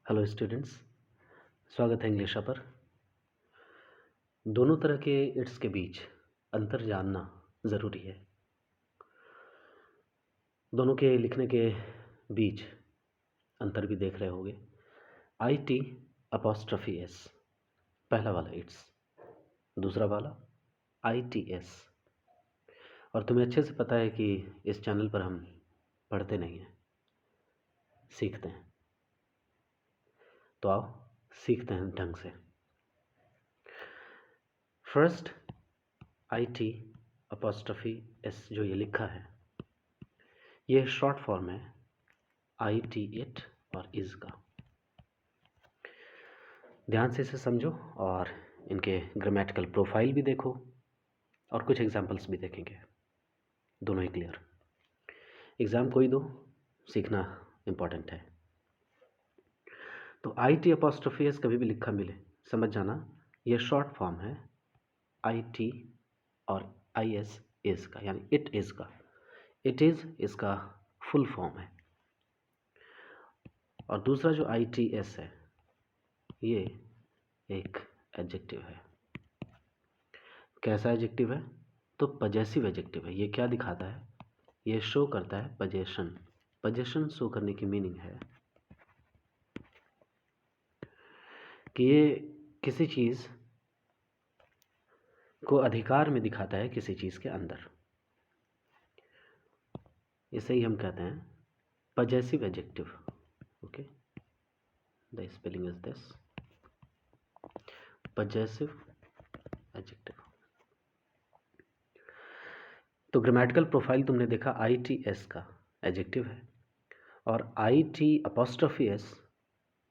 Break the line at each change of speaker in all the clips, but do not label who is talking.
Hello students, स्वागत है English पर। दोनों तरह के इट्स के बीच अंतर जानना ज़रूरी है। दोनों के लिखने के बीच अंतर भी देख रहे होगे। IT अपॉस्ट्रफी एस, पहला वाला इट्स, दूसरा वाला ITS। और तुम्हें अच्छे से पता है कि इस चैनल पर हम पढ़ते नहीं हैं, सीखते हैं। तो आओ सीखते हैं ढंग से। फर्स्ट IT अपॉस्ट्रफी एस जो ये लिखा है, ये शॉर्ट फॉर्म है IT इट और इज का। ध्यान से इसे समझो और इनके ग्रामेटिकल प्रोफाइल भी देखो और कुछ एग्जांपल्स भी देखेंगे, दोनों ही क्लियर। एग्ज़ाम कोई दो, सीखना इम्पॉर्टेंट है। तो IT अपॉस्ट्रोफी एस कभी भी लिखा मिले समझ जाना, ये शॉर्ट फॉर्म है IT और IS इज़ का, यानी इट इज़ का। इट इज़ इसका फुल फॉर्म है। और दूसरा जो ITS है, ये एक एडजेक्टिव है। कैसा एडजेक्टिव है? तो पजेसिव एडजेक्टिव है। ये क्या दिखाता है? ये शो करता है पजेशन। पजेशन शो करने की मीनिंग है कि ये किसी चीज़ को अधिकार में दिखाता है, किसी चीज़ के अंदर। इसे ही हम कहते हैं possessive adjective. Okay, the spelling is this, possessive adjective. तो ग्रामेटिकल प्रोफाइल तुमने देखा ITS का एडजेक्टिव है और IT apostrophe S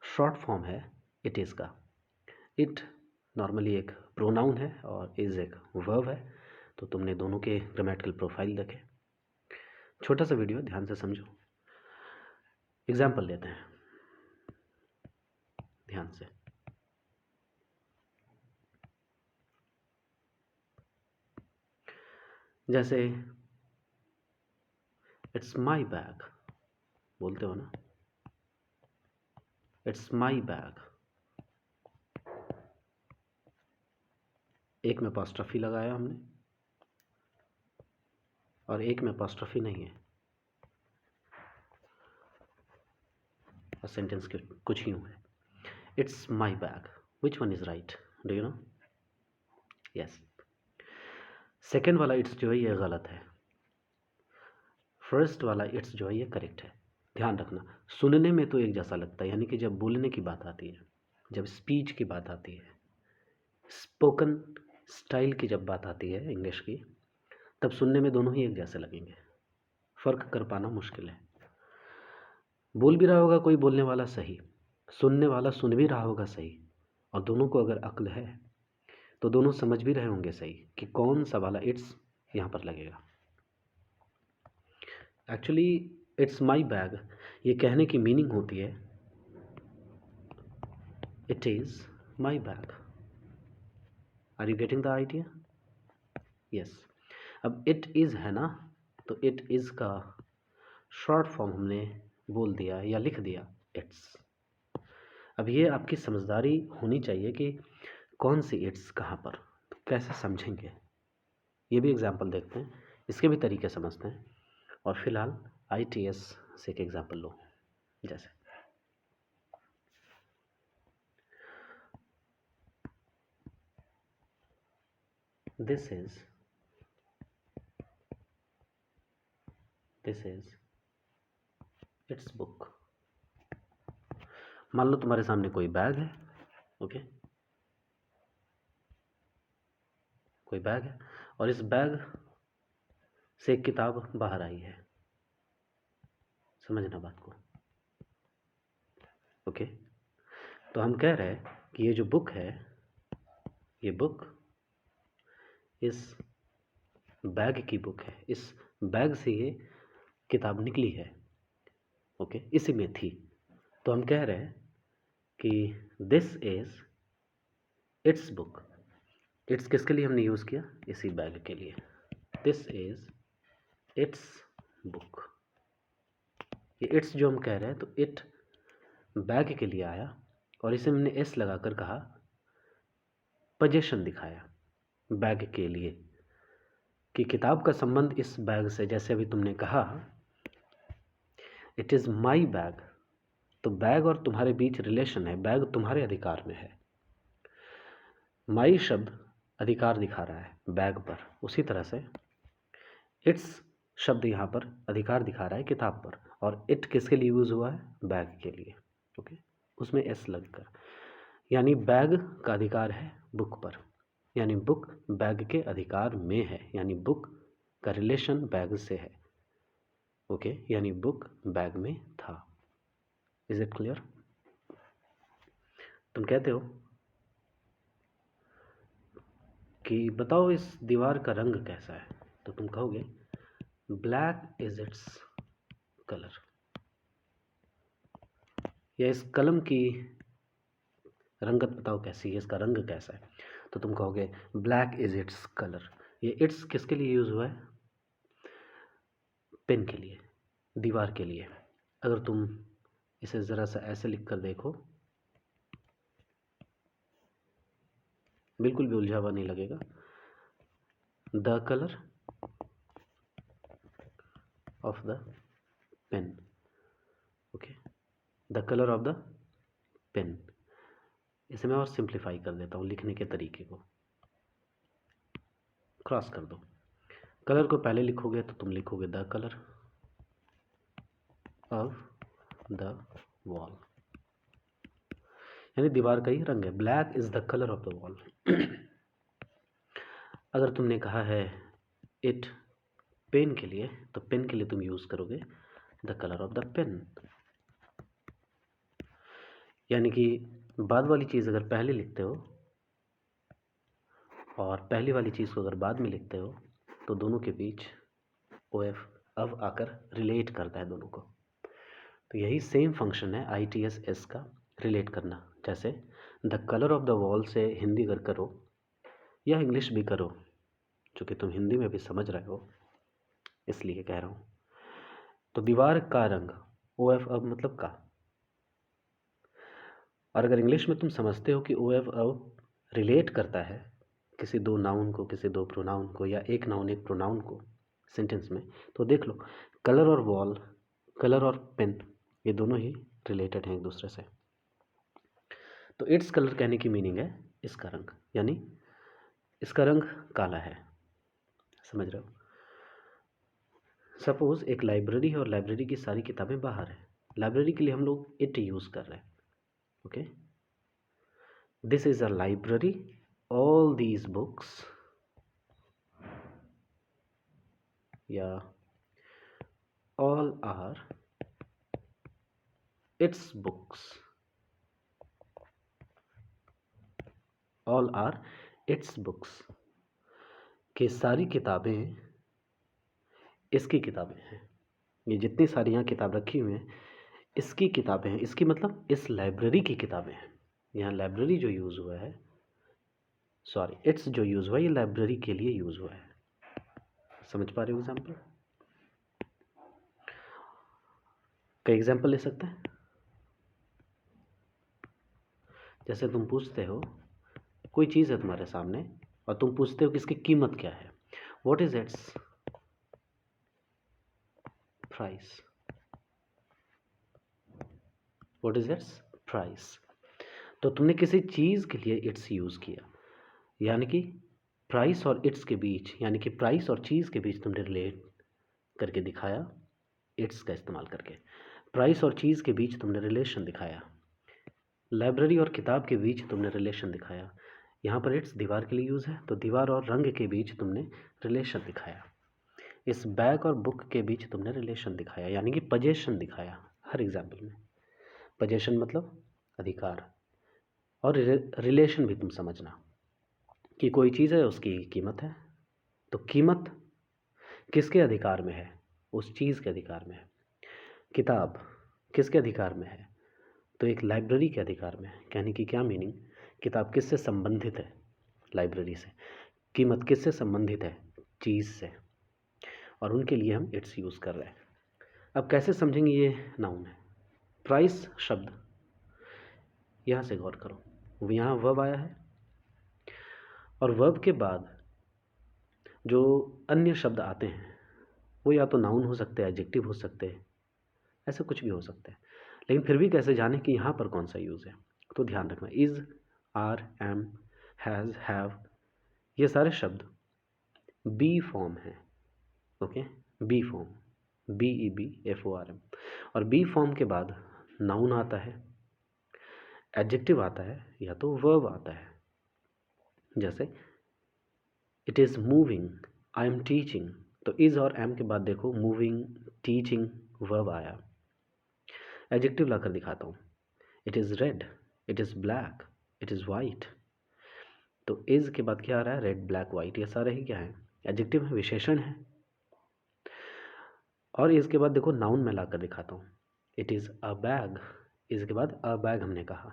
short form है इट इज़ का। इट नॉर्मली एक प्रोनाउन है और इज़ एक वर्ब है। तो तुमने दोनों के ग्रामेटिकल प्रोफाइल देखे। छोटा सा वीडियो, ध्यान से समझो। एग्जाम्पल लेते हैं ध्यान से। जैसे इट्स माई बैग बोलते हो ना, इट्स माई बैग। एक में अपॉस्ट्रोफी लगाया हमने और एक में अपॉस्ट्रोफी नहीं है। और सेंटेंस के कुछ यूं है, it's my bag. Which one is right? Do you know? Yes, second वाला इट्स जो है ये गलत है। फर्स्ट वाला इट्स जो है ये करेक्ट है। ध्यान रखना, सुनने में तो एक जैसा लगता है, यानी कि जब बोलने की बात आती है, जब स्पीच की बात आती है, स्पोकन स्टाइल की जब बात आती है इंग्लिश की, तब सुनने में दोनों ही एक जैसे लगेंगे। फ़र्क कर पाना मुश्किल है। बोल भी रहा होगा कोई बोलने वाला सही, सुनने वाला सुन भी रहा होगा सही, और दोनों को अगर अक्ल है तो दोनों समझ भी रहे होंगे सही कि कौन सा वाला इट्स यहाँ पर लगेगा। एक्चुअली इट्स माई बैग ये कहने की मीनिंग होती है it is my bag. Are you getting the idea? Yes. अब इट इज़ है ना, तो इट इज़ का शॉर्ट फॉर्म हमने बोल दिया या लिख दिया इट्स। अब ये आपकी समझदारी होनी चाहिए कि कौन सी इट्स कहाँ पर, तो कैसे समझेंगे ये भी एग्जाम्पल देखते हैं, इसके भी तरीके समझते हैं। और फिलहाल ITS से एक एग्जाम्पल लो। जैसे दिस इज इट्स बुक। मान लो तुम्हारे सामने कोई बैग है, ओके, कोई बैग है और इस बैग से एक किताब बाहर आई है। समझना बात को, ओके। तो हम कह रहे हैं कि ये जो बुक है, ये बुक इस बैग की बुक है। इस बैग से ये किताब निकली है, ओके, इसी में थी। तो हम कह रहे हैं कि this is it's book. It's किसके लिए हमने यूज़ किया? इसी बैग के लिए। This is it's book. ये इट्स जो हम कह रहे हैं, तो इट बैग के लिए आया और इसे हमने एस लगाकर कहा पोजीशन दिखाया बैग के लिए कि किताब का संबंध इस बैग से, जैसे अभी तुमने कहा इट इज़ माई बैग, तो बैग और तुम्हारे बीच रिलेशन है, बैग तुम्हारे अधिकार में है। माई शब्द अधिकार दिखा रहा है बैग पर, उसी तरह से इट्स शब्द यहाँ पर अधिकार दिखा रहा है किताब पर, और इट किसके लिए यूज़ हुआ है? बैग के लिए। ओके, उसमें एस लगकर, यानी बैग का अधिकार है बुक पर, यानी बुक बैग के अधिकार में है, यानी बुक का रिलेशन बैग से है। ओके, यानी बुक बैग में था। Is it clear? तुम कहते हो कि बताओ इस दीवार का रंग कैसा है, तो तुम कहोगे ब्लैक इज इट्स कलर, या इस कलम की रंगत बताओ कैसी है, इसका रंग कैसा है, तो तुम कहोगे ब्लैक इज इट्स कलर। ये इट्स किसके लिए यूज़ हुआ है? पेन के लिए, दीवार के लिए। अगर तुम इसे ज़रा सा ऐसे लिख कर देखो, बिल्कुल भी उलझा हुआ नहीं लगेगा। The colour of the pen. Okay, the colour of the pen. इसे मैं और सिंप्लीफाई कर देता हूँ लिखने के तरीके को, क्रॉस कर दो। कलर को पहले लिखोगे तो तुम लिखोगे the colour of the wall, यानी दीवार का ही रंग है। Black is the colour of the wall. अगर तुमने कहा है इट पेन के लिए, तो पेन के लिए तुम यूज़ करोगे the colour of the pen, यानी कि बाद वाली चीज़ अगर पहले लिखते हो और पहली वाली चीज़ को अगर बाद में लिखते हो, तो दोनों के बीच ओ एफ अब आकर रिलेट करता है दोनों को। तो यही सेम फंक्शन है ITS का, रिलेट करना। जैसे the colour of the wall से हिंदी अगर करो या इंग्लिश भी करो, चूँकि तुम हिंदी में भी समझ रहे हो इसलिए कह रहा हूँ, तो दीवार का रंग OF अब मतलब का। और अगर इंग्लिश में तुम समझते हो कि OF अब रिलेट करता है किसी दो नाउन को, किसी दो प्रोनाउन को, या एक नाउन एक प्रोनाउन को सेंटेंस में, तो देख लो कलर और वॉल, कलर और पेन, ये दोनों ही रिलेटेड हैं एक दूसरे से। तो इट्स कलर कहने की मीनिंग है इसका रंग, यानी इसका रंग काला है। समझ रहे हो? सपोज एक लाइब्रेरी है और लाइब्रेरी की सारी किताबें बाहर है। लाइब्रेरी के लिए हम लोग इट यूज़ कर रहे हैं। Okay, this is a library, all these books, या all are its books, all are its books, कि सारी किताबें इसकी किताबें हैं। ये जितनी सारी यहाँ किताब रखी हुई हैं इसकी किताबें हैं। इसकी मतलब इस लाइब्रेरी की किताबें हैं। यहाँ लाइब्रेरी जो यूज़ हुआ है, सॉरी इट्स जो यूज़ हुआ है, ये लाइब्रेरी के लिए यूज़ हुआ है। समझ पा रहे हो एग्जाम्पल? कई एग्जाम्पल ले सकते हैं। जैसे तुम पूछते हो, कोई चीज़ है तुम्हारे सामने और तुम पूछते हो कि इसकी कीमत क्या है, what is it's price, what is it's price. तो तुमने किसी चीज़ के लिए इट्स यूज़ किया, यानी कि प्राइस और इट्स के बीच, यानी कि प्राइस और चीज़ के बीच तुमने रिलेट करके दिखाया इट्स का इस्तेमाल करके। प्राइस और चीज़ के बीच तुमने रिलेशन दिखाया, लाइब्रेरी और किताब के बीच तुमने रिलेशन दिखाया। यहाँ पर इट्स दीवार के लिए यूज़ है, तो दीवार और रंग के बीच तुमने रिलेशन दिखाया। इस बैग और बुक के बीच तुमने रिलेशन दिखाया, यानी कि पोजीशन दिखाया। हर एग्जाम्पल में पोजीशन मतलब अधिकार, और रिलेशन भी तुम समझना कि कोई चीज़ है उसकी कीमत है, तो कीमत किसके अधिकार में है? उस चीज़ के अधिकार में है। किताब किसके अधिकार में है? तो एक लाइब्रेरी के अधिकार में है। कहने की क्या मीनिंग, किताब किससे संबंधित है? लाइब्रेरी से। कीमत किससे संबंधित है? चीज़ से। और उनके लिए हम इट्स यूज़ कर रहे हैं। अब कैसे समझेंगे ये नाउन है? प्राइस शब्द यहाँ से गौर करो, यहाँ वर्ब आया है और वर्ब के बाद जो अन्य शब्द आते हैं वो या तो नाउन हो सकते हैं, एडजेक्टिव हो सकते हैं, ऐसा कुछ भी हो सकता है। लेकिन फिर भी कैसे जाने कि यहाँ पर कौन सा यूज़ है? तो ध्यान रखना, is, are, am, has, have, ये सारे शब्द बी फॉर्म है। ओके, बी फॉर्म, BEBFORM। और बी फॉर्म के बाद नाउन आता है, एडजेक्टिव आता है या तो वर्ब आता है। जैसे it is moving, I am teaching, तो इज़ और एम के बाद देखो मूविंग, टीचिंग, वर्ब आया। एडजेक्टिव लाकर दिखाता हूँ, it is red, it is black, it is white, तो इज़ के बाद क्या आ रहा है? रेड, ब्लैक, वाइट, ये सारे ही क्या है? एडजेक्टिव है, विशेषण है। और इसके बाद देखो नाउन में लाकर दिखाता हूँ, इट इज़ अ बैग, इसके बाद अ बैग हमने कहा।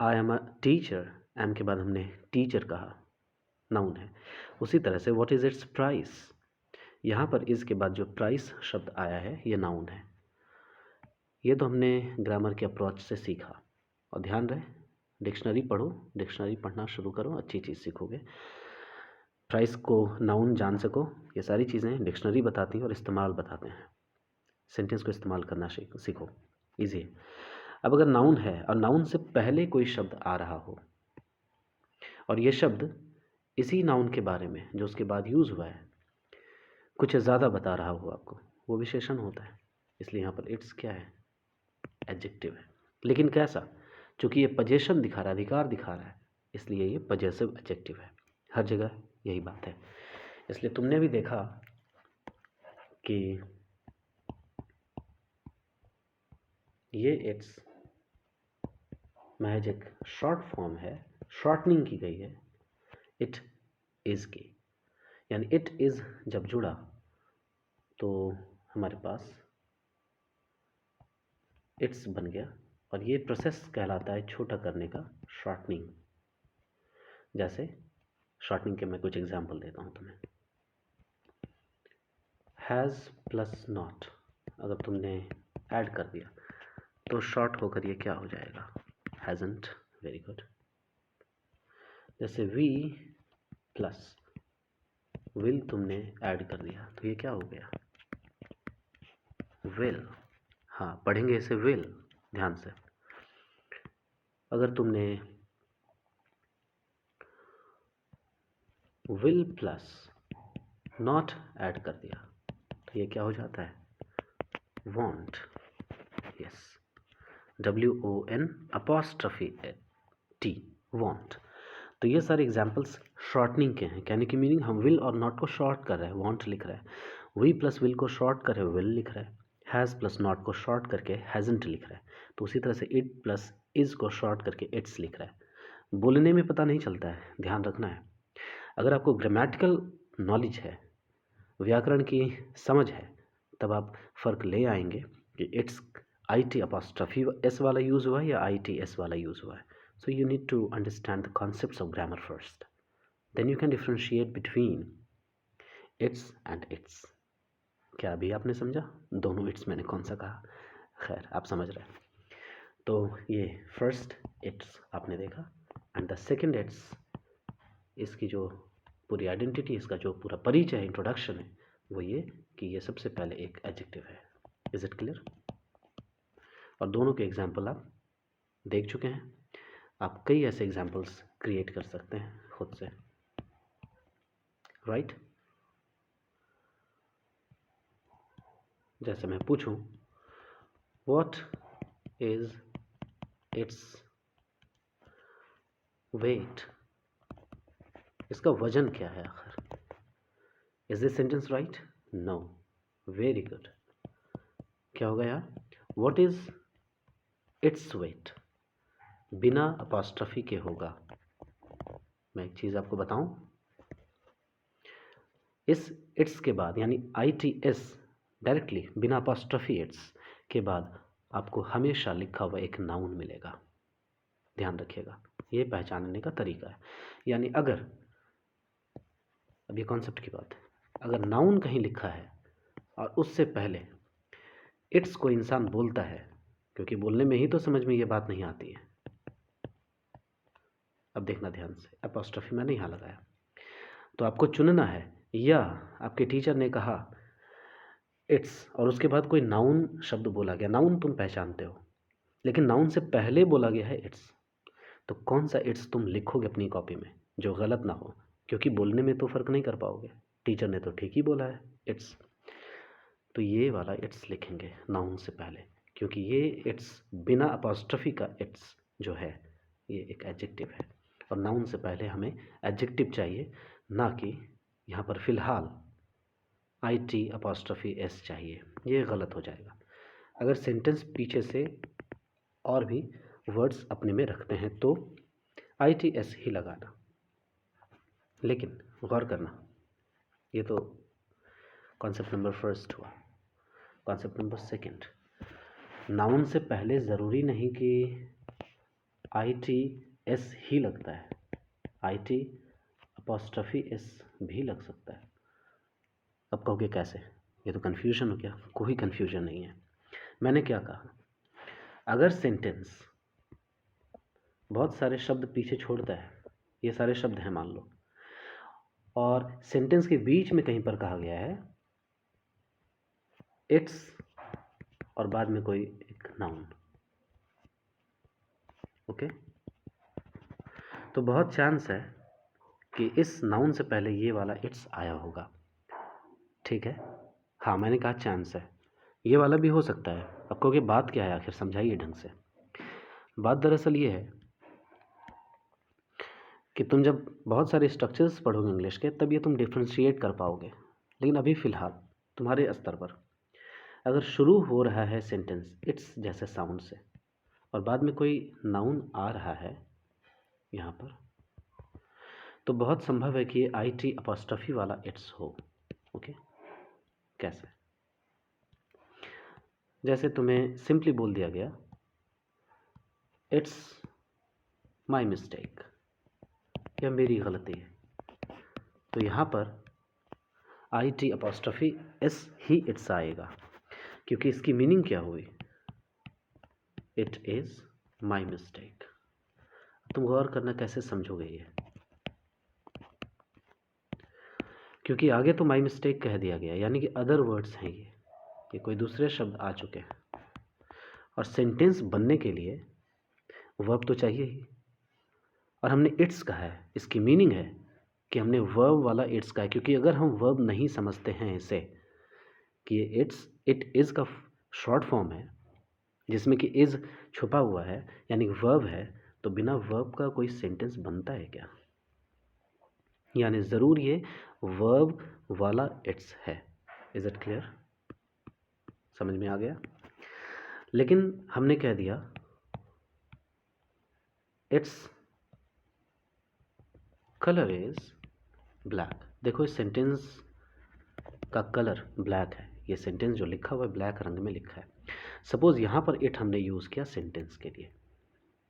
I am a teacher, am के बाद हमने टीचर कहा, नाउन है। उसी तरह से व्हाट इज़ इट्स प्राइस, यहाँ पर इसके बाद जो प्राइस शब्द आया है ये नाउन है। ये तो हमने ग्रामर के अप्रोच से सीखा। और ध्यान रहे, डिक्शनरी पढ़ो, डिक्शनरी पढ़ना शुरू करो, अच्छी चीज़ सीखोगे। प्राइस को नाउन जान सको, ये सारी चीज़ें डिक्शनरी बताती हैं और इस्तेमाल बताते हैं। सेंटेंस को इस्तेमाल करना सीखो, ईजी है। अब अगर नाउन है और नाउन से पहले कोई शब्द आ रहा हो और ये शब्द इसी नाउन के बारे में जो उसके बाद यूज़ हुआ है कुछ ज़्यादा बता रहा हो आपको, वो विशेषण होता है। इसलिए यहाँ पर इट्स क्या है? एडजेक्टिव है। लेकिन कैसा? चूँकि ये पजेशन दिखा रहा है, अधिकार दिखा रहा है, इसलिए ये पजेसिव एडजेक्टिव है। हर जगह यही बात है। इसलिए तुमने भी देखा कि ये इट्स महज एक शॉर्ट फॉर्म है, शॉर्टनिंग की गई है इट इज़ की। यानी इट इज़ जब जुड़ा तो हमारे पास इट्स बन गया और ये प्रोसेस कहलाता है छोटा करने का, शॉर्टनिंग। जैसे शॉर्टनिंग के मैं कुछ एग्जांपल देता हूँ तुम्हें। हैज़ प्लस नॉट अगर तुमने ऐड कर दिया तो शॉर्ट होकर ये क्या हो जाएगा? हैज़न्ट। Very good. जैसे वी प्लस विल तुमने ऐड कर दिया तो ये क्या हो गया? विल। हाँ, पढ़ेंगे इसे विल, ध्यान से। अगर तुमने विल प्लस नॉट ऐड कर दिया तो ये क्या हो जाता है? वॉन्ट। Yes, WON''T, want. तो ये सारे एग्जाम्पल्स शॉर्टनिंग के हैं। कहने की मीनिंग, हम विल और नॉट को शॉर्ट कर रहे हैं, वॉन्ट लिख रहे हैं। वी प्लस विल को शॉर्ट कर रहे हैं, विल लिख रहे हैं। हैज़ प्लस नॉट को शॉर्ट करके हैज़न्ट लिख रहे हैं। तो उसी तरह से इट प्लस इज़ को शॉर्ट करके इट्स लिख रहा है। बोलने में पता नहीं चलता है, ध्यान रखना है। अगर आपको ग्रामेटिकल नॉलेज है, व्याकरण की समझ है, तब आप फ़र्क ले आएंगे कि इट्स IT अपॉस्ट्रफी S वाला यूज़ हुआ है या ITS वाला यूज़ हुआ है। So you need to understand the concepts of grammar first. Then you can differentiate between its and its. क्या अभी आपने समझा? दोनों इट्स मैंने कौन सा कहा? खैर, आप समझ रहे हैं। तो ये फर्स्ट इट्स आपने देखा एंड द सेकेंड इट्स, इसकी जो पूरी आइडेंटिटी, इसका जो पूरा परिचय है, इंट्रोडक्शन है, वो ये कि ये सबसे पहले एक एडजेक्टिव है। Is it clear? और दोनों के एग्जाम्पल आप देख चुके हैं। आप कई ऐसे एग्जाम्पल्स क्रिएट कर सकते हैं खुद से, राइट? जैसे मैं पूछूं, व्हाट इज इट्स वेट, इसका वजन क्या है आखिर? Is this sentence right? No. Very good. क्या होगा यार? व्हाट इज इट्स वेट बिना अपॉस्ट्रफी के होगा। मैं एक चीज़ आपको बताऊं, इस इट्स के बाद यानी ITS डायरेक्टली बिना अपॉस्ट्रफी इट्स के बाद आपको हमेशा लिखा हुआ एक नाउन मिलेगा। ध्यान रखिएगा, ये पहचानने का तरीका है। यानी अगर, अब ये कॉन्सेप्ट की बात है, अगर नाउन कहीं लिखा है और उससे पहले इट्स को इंसान बोलता है क्योंकि बोलने में ही तो समझ में ये बात नहीं आती है। अब देखना ध्यान से, अपॉस्ट्रोफी मैंने यहाँ लगाया, तो आपको चुनना है, या आपके टीचर ने कहा इट्स और उसके बाद कोई नाउन शब्द बोला गया। नाउन तुम पहचानते हो, लेकिन नाउन से पहले बोला गया है इट्स, तो कौन सा इट्स तुम लिखोगे अपनी कॉपी में जो गलत ना हो, क्योंकि बोलने में तो फ़र्क नहीं कर पाओगे। टीचर ने तो ठीक ही बोला है इट्स, तो ये वाला इट्स लिखेंगे नाउन से पहले, क्योंकि ये इट्स बिना अपॉस्ट्रोफी का इट्स जो है ये एक एडजेक्टिव है, और नाउन से पहले हमें एडजेक्टिव चाहिए, ना कि यहाँ पर फ़िलहाल आई टी अपॉस्ट्रोफी एस चाहिए। ये गलत हो जाएगा। अगर सेंटेंस पीछे से और भी वर्ड्स अपने में रखते हैं तो आई टी एस ही लगाना, लेकिन गौर करना, ये तो कॉन्सेप्ट नंबर फर्स्ट हुआ। कॉन्सेप्ट नंबर सेकंड, नाउन से पहले ज़रूरी नहीं कि आई टी एस ही लगता है, आई टी अपॉस्ट्रोफी एस भी लग सकता है। अब कहोगे कैसे, ये तो कन्फ्यूजन हो गया। कोई कन्फ्यूजन नहीं है। मैंने क्या कहा, अगर सेंटेंस बहुत सारे शब्द पीछे छोड़ता है, ये सारे शब्द हैं मान लो, और सेंटेंस के बीच में कहीं पर कहा गया है इट्स और बाद में कोई एक नाउन, ओके, तो बहुत चांस है कि इस नाउन से पहले ये वाला इट्स आया होगा। ठीक है, हाँ मैंने कहा चांस है, ये वाला भी हो सकता है। अब कहोगे बात क्या है आखिर, समझाइए ढंग से। बात दरअसल ये है कि तुम जब बहुत सारे स्ट्रक्चर्स पढ़ोगे इंग्लिश के, तब ये तुम डिफ्रेंशिएट कर पाओगे। लेकिन अभी फ़िलहाल तुम्हारे स्तर पर अगर शुरू हो रहा है सेंटेंस इट्स जैसे साउंड से, और बाद में कोई नाउन आ रहा है यहाँ पर, तो बहुत संभव है कि ये आई टी अपॉस्ट्रोफी वाला इट्स हो। ओके, कैसे, जैसे तुम्हें सिंपली बोल दिया गया इट्स माई मिस्टेक, यह मेरी गलती है, तो यहाँ पर I T apostrophe S he it's आएगा, क्योंकि इसकी मीनिंग क्या हुई, इट इज़ माई मिस्टेक। तुम गौर करना कैसे समझोगे ये, क्योंकि आगे तो माई मिस्टेक कह दिया गया, यानी कि अदर वर्ड्स हैं ये कोई दूसरे शब्द आ चुके हैं, और सेंटेंस बनने के लिए वर्ब तो चाहिए ही, और हमने इट्स कहा है, इसकी मीनिंग है कि हमने वर्ब वाला इट्स कहा है, क्योंकि अगर हम वर्ब नहीं समझते हैं इसे कि ये इट्स इट इज़ का शॉर्ट फॉर्म है जिसमें कि इज़ छुपा हुआ है, यानी वर्ब है, तो बिना वर्ब का कोई सेंटेंस बनता है क्या, यानी ज़रूर ये वर्ब वाला इट्स है। इज़ इट क्लियर, समझ में आ गया। लेकिन हमने कह दिया इट्स कलर इज़ ब्लैक। देखो इस सेंटेंस का कलर ब्लैक है, ये सेंटेंस जो लिखा हुआ है ब्लैक रंग में लिखा है। सपोज़ यहाँ पर इट हमने यूज़ किया सेंटेंस के लिए,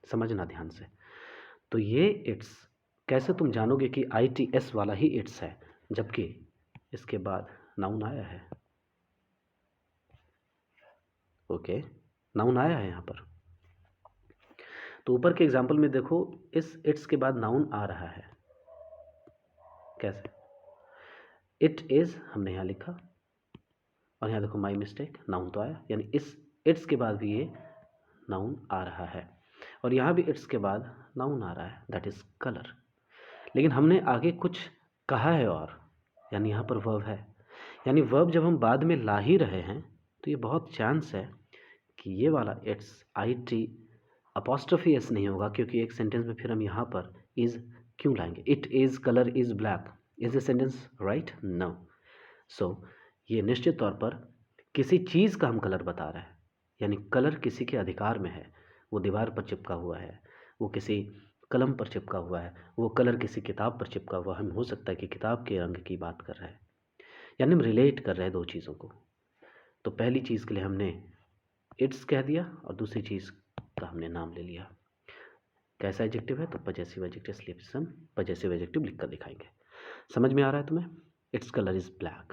समझना ध्यान से। तो ये इट्स कैसे तुम जानोगे कि आई टी एस वाला ही इट्स है, जबकि इसके बाद नाउन आया है। ओके, नाउन आया है यहाँ पर, तो ऊपर के एग्जाम्पल में देखो इस इट्स के बाद नाउन आ रहा है। कैसे, इट इज़ हमने यहाँ लिखा, और यहाँ देखो माई मिस्टेक, नाउन तो आया, यानी इस इट्स के बाद भी ये नाउन आ रहा है, और यहाँ भी इट्स के बाद नाउन आ रहा है, दैट इज़ कलर। लेकिन हमने आगे कुछ कहा है और, यानी यहाँ पर वर्ब है, यानी वर्ब जब हम बाद में ला ही रहे हैं तो ये बहुत चांस है कि ये वाला it's I T apostrophe S नहीं होगा, क्योंकि एक सेंटेंस में फिर हम यहाँ पर इज़ क्यों लाएंगे। It is colour is black, is a sentence right, no. So ये निश्चित तौर पर किसी चीज़ का हम कलर बता रहे हैं, यानी कलर किसी के अधिकार में है, वो दीवार पर चिपका हुआ है, वो किसी कलम पर चिपका हुआ है, वो कलर किसी किताब पर चिपका हुआ, हम हो सकता है कि किताब के रंग की बात कर रहे हैं, यानी हम रिलेट कर रहे हैं दो चीज़ों को। तो पहली चीज़ के लिए हमने इट्स कह दिया, और दूसरी चीज़ का हमने नाम ले लिया। कैसा एडजेक्टिव है, तो पजेसिव एडजेक्टिव स्लिप्स हम पजेसिव एडजेक्टिव लिख कर दिखाएंगे। समझ में आ रहा है तुम्हें। इट्स कलर इज़ ब्लैक,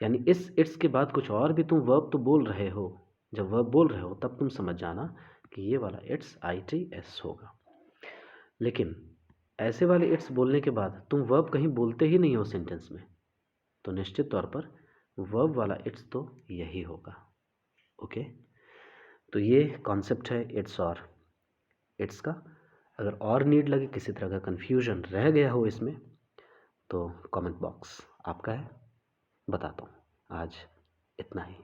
यानी इस इट्स के बाद कुछ और भी तुम वर्ब तो बोल रहे हो, जब वर्ब बोल रहे हो तब तुम समझ जाना कि ये वाला इट्स ITS होगा। लेकिन ऐसे वाले इट्स बोलने के बाद तुम वर्ब कहीं बोलते ही नहीं हो सेंटेंस में, तो निश्चित तौर पर वर्ब वाला इट्स तो यही होगा। ओके, तो ये कॉन्सेप्ट है इट्स और इट्स का। अगर और नीड लगे, किसी तरह का कन्फ्यूजन रह गया हो इसमें, तो कमेंट बॉक्स आपका है, बताता हूँ। आज इतना ही।